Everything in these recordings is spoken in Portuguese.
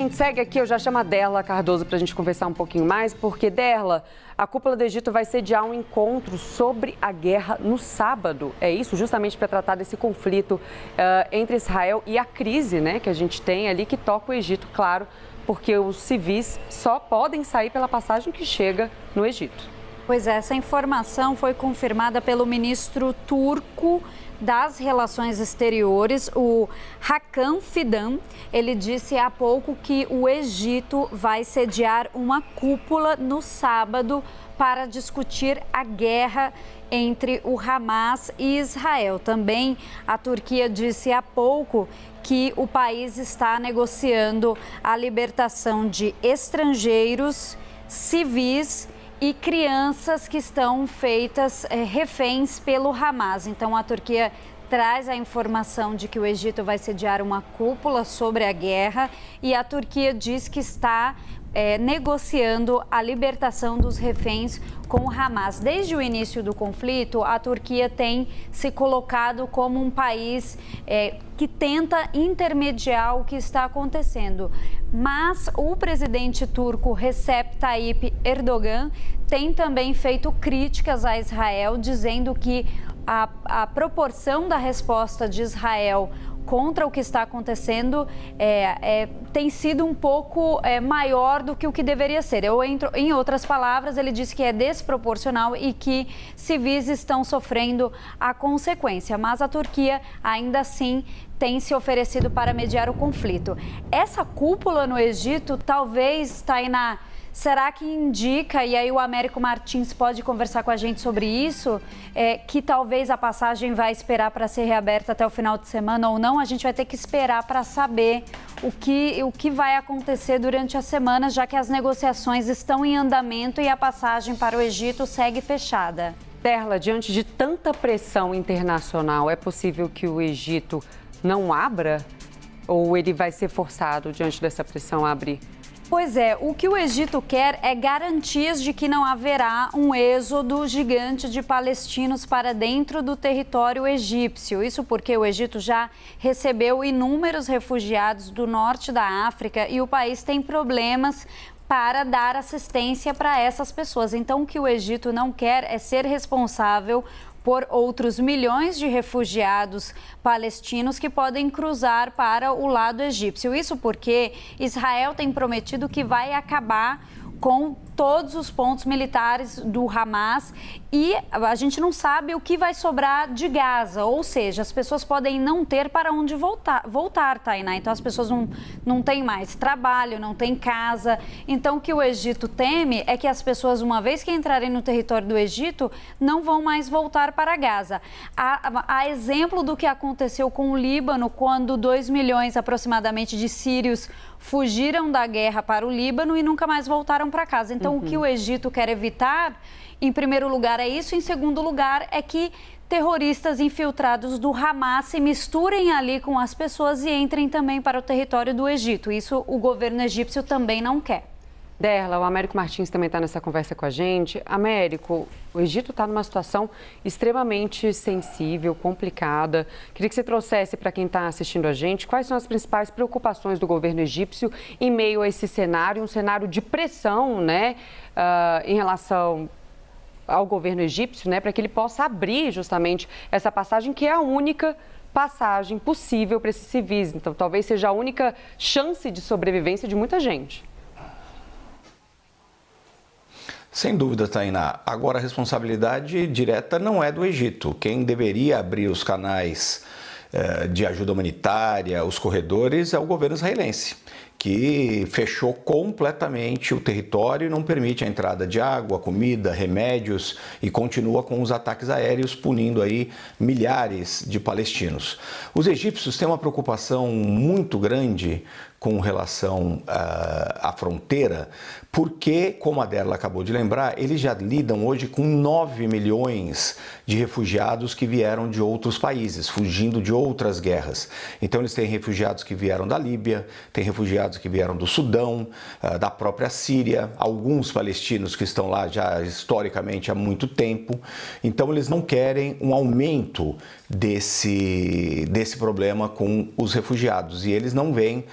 A gente segue aqui, eu já chamo a Derla Cardoso para a gente conversar um pouquinho mais, porque, Derla, a cúpula do Egito vai sediar um encontro sobre a guerra no sábado. É isso, justamente para tratar desse conflito entre Israel e a crise, né, que a gente tem ali, que toca o Egito, claro, porque os civis só podem sair pela passagem que chega no Egito. Pois é, essa informação foi confirmada pelo ministro turco das Relações Exteriores, o Hakan Fidan. Ele disse há pouco que o Egito vai sediar uma cúpula no sábado para discutir a guerra entre o Hamas e Israel. Também a Turquia disse há pouco que o país está negociando a libertação de estrangeiros, civis e crianças que estão feitas reféns pelo Hamas. Então, a Turquia traz a informação de que o Egito vai sediar uma cúpula sobre a guerra e a Turquia diz que está negociando a libertação dos reféns com o Hamas. Desde o início do conflito, a Turquia tem se colocado como um país que tenta intermediar o que está acontecendo. Mas o presidente turco Recep Tayyip Erdogan tem também feito críticas a Israel, dizendo que a proporção da resposta de Israel contra o que está acontecendo tem sido um pouco maior do que o que deveria ser. Em outras palavras, ele disse que é desproporcional e que civis estão sofrendo a consequência. Mas a Turquia, ainda assim, tem se oferecido para mediar o conflito. Essa cúpula no Egito, talvez, Tainá, será que indica, e aí o Américo Martins pode conversar com a gente sobre isso, que talvez a passagem vai esperar para ser reaberta até o final de semana ou não? A gente vai ter que esperar para saber o que vai acontecer durante a semana, já que as negociações estão em andamento e a passagem para o Egito segue fechada. Derla, diante de tanta pressão internacional, é possível que o Egito não abra? Ou ele vai ser forçado, diante dessa pressão, a abrir? Pois é, o que o Egito quer é garantias de que não haverá um êxodo gigante de palestinos para dentro do território egípcio. Isso porque o Egito já recebeu inúmeros refugiados do norte da África e o país tem problemas para dar assistência para essas pessoas. Então, o que o Egito não quer é ser responsável por outros milhões de refugiados palestinos que podem cruzar para o lado egípcio. Isso porque Israel tem prometido que vai acabar com todos os pontos militares do Hamas e a gente não sabe o que vai sobrar de Gaza, ou seja, as pessoas podem não ter para onde voltar, Tainá. Então as pessoas não têm mais trabalho, não têm casa. Então o que o Egito teme é que as pessoas, uma vez que entrarem no território do Egito, não vão mais voltar para Gaza. Há exemplo do que aconteceu com o Líbano, quando 2 milhões aproximadamente de sírios fugiram da guerra para o Líbano e nunca mais voltaram para casa. Então, o que o Egito quer evitar, em primeiro lugar, é isso. Em segundo lugar, é que terroristas infiltrados do Hamas se misturem ali com as pessoas e entrem também para o território do Egito. Isso o governo egípcio também não quer. Derla, o Américo Martins também está nessa conversa com a gente. Américo, o Egito está numa situação extremamente sensível, complicada. Queria que você trouxesse para quem está assistindo a gente quais são as principais preocupações do governo egípcio em meio a esse cenário, um cenário de pressão, né, em relação ao governo egípcio, né, para que ele possa abrir justamente essa passagem, que é a única passagem possível para esses civis. Então, talvez seja a única chance de sobrevivência de muita gente. Sem dúvida, Tainá. Agora, a responsabilidade direta não é do Egito. Quem deveria abrir os canais de ajuda humanitária, os corredores, é o governo israelense, que fechou completamente o território e não permite a entrada de água, comida, remédios e continua com os ataques aéreos, punindo aí milhares de palestinos. Os egípcios têm uma preocupação muito grande com relação à fronteira, porque, como a Derla acabou de lembrar, eles já lidam hoje com 9 milhões de refugiados que vieram de outros países, fugindo de outras guerras. Então, eles têm refugiados que vieram da Líbia, têm refugiados que vieram do Sudão, da própria Síria, alguns palestinos que estão lá já historicamente há muito tempo. Então, eles não querem um aumento desse problema com os refugiados e eles não veem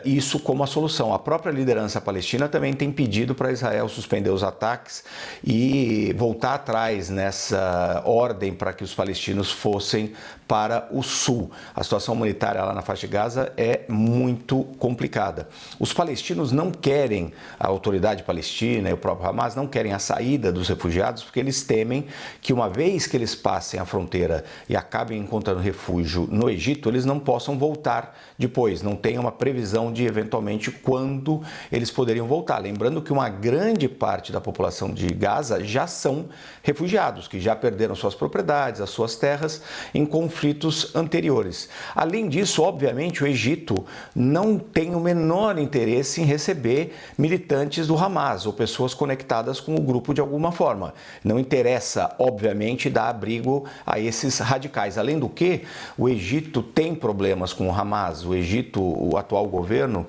isso como a solução. A própria liderança palestina também tem pedido para Israel suspender os ataques e voltar atrás nessa ordem para que os palestinos fossem para o sul. A situação humanitária lá na faixa de Gaza é muito complicada. Os palestinos não querem, a autoridade palestina e o próprio Hamas não querem a saída dos refugiados porque eles temem que uma vez que eles passem a fronteira e acabem encontrando refúgio no Egito, eles não possam voltar depois, não tem uma previsão de eventualmente quando eles poderiam voltar. Lembrando que uma grande parte da população de Gaza já são refugiados, que já perderam suas propriedades, as suas terras em conflitos anteriores. Além disso, obviamente, o Egito não tem o menor interesse em receber militantes do Hamas ou pessoas conectadas com o grupo de alguma forma. Não interessa, obviamente, dar abrigo a esses radicais. Além do que, o Egito tem problemas com o Hamas. O Egito, o atual governo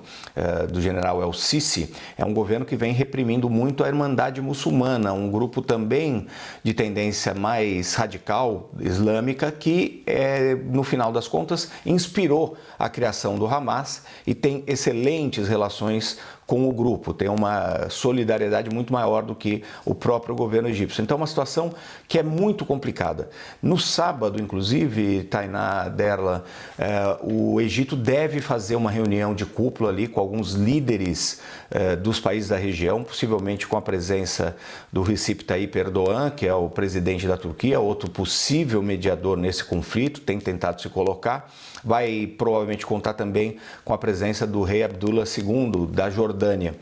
do general El-Sisi, é um governo que vem reprimindo muito a Irmandade Muçulmana, um grupo também de tendência mais radical islâmica que, no final das contas, inspirou a criação do Hamas e tem excelentes relações com o grupo, tem uma solidariedade muito maior do que o próprio governo egípcio. Então é uma situação que é muito complicada. No sábado, inclusive, Tainá, Derla, o Egito deve fazer uma reunião de cúpula ali com alguns líderes dos países da região, possivelmente com a presença do Recep Tayyip Erdogan, que é o presidente da Turquia, outro possível mediador nesse conflito, tem tentado se colocar. Vai provavelmente contar também com a presença do rei Abdullah II da Jordânia.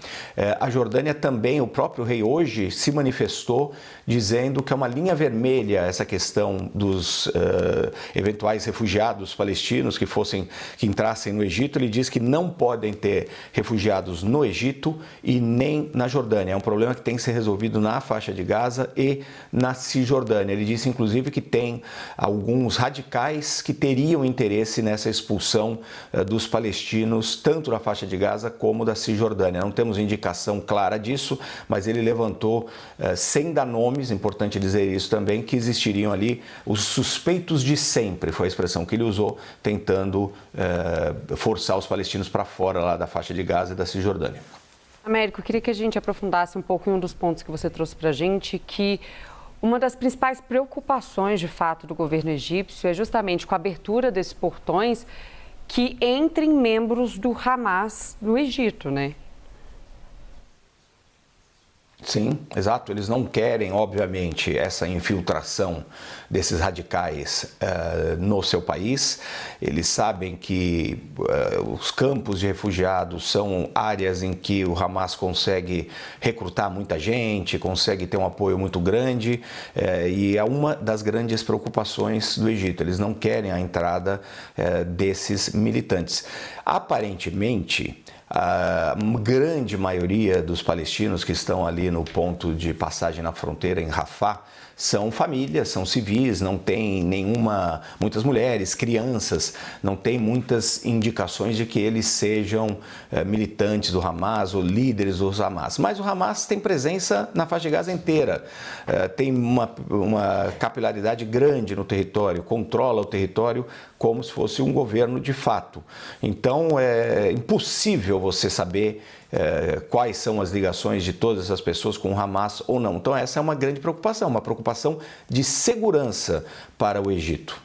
A Jordânia também, o próprio rei hoje se manifestou dizendo que é uma linha vermelha essa questão dos eventuais refugiados palestinos que entrassem no Egito. Ele diz que não podem ter refugiados no Egito e nem na Jordânia. É um problema que tem que ser resolvido na faixa de Gaza e na Cisjordânia. Ele disse, inclusive, que tem alguns radicais que teriam interesse nessa expulsão dos palestinos, tanto da faixa de Gaza como da Cisjordânia. Não temos indicação clara disso, mas ele levantou, sem dar nomes, importante dizer isso também, que existiriam ali os suspeitos de sempre, foi a expressão que ele usou, tentando forçar os palestinos para fora lá da faixa de Gaza e da Cisjordânia. Américo, eu queria que a gente aprofundasse um pouco em um dos pontos que você trouxe para a gente, que uma das principais preocupações, de fato, do governo egípcio é justamente com a abertura desses portões que entrem membros do Hamas no Egito, né? Sim, exato. Eles não querem, obviamente, essa infiltração desses radicais no seu país. Eles sabem que os campos de refugiados são áreas em que o Hamas consegue recrutar muita gente, consegue ter um apoio muito grande e é uma das grandes preocupações do Egito. Eles não querem a entrada desses militantes. Aparentemente, a grande maioria dos palestinos que estão ali no ponto de passagem na fronteira em Rafah são famílias, são civis, não tem muitas mulheres, crianças, não tem muitas indicações de que eles sejam militantes do Hamas ou líderes do Hamas. Mas o Hamas tem presença na faixa de Gaza inteira, tem uma capilaridade grande no território, controla o território como se fosse um governo de fato. Então é impossível você saber quais são as ligações de todas essas pessoas com o Hamas ou não. Então essa é uma grande preocupação, uma preocupação de segurança para o Egito.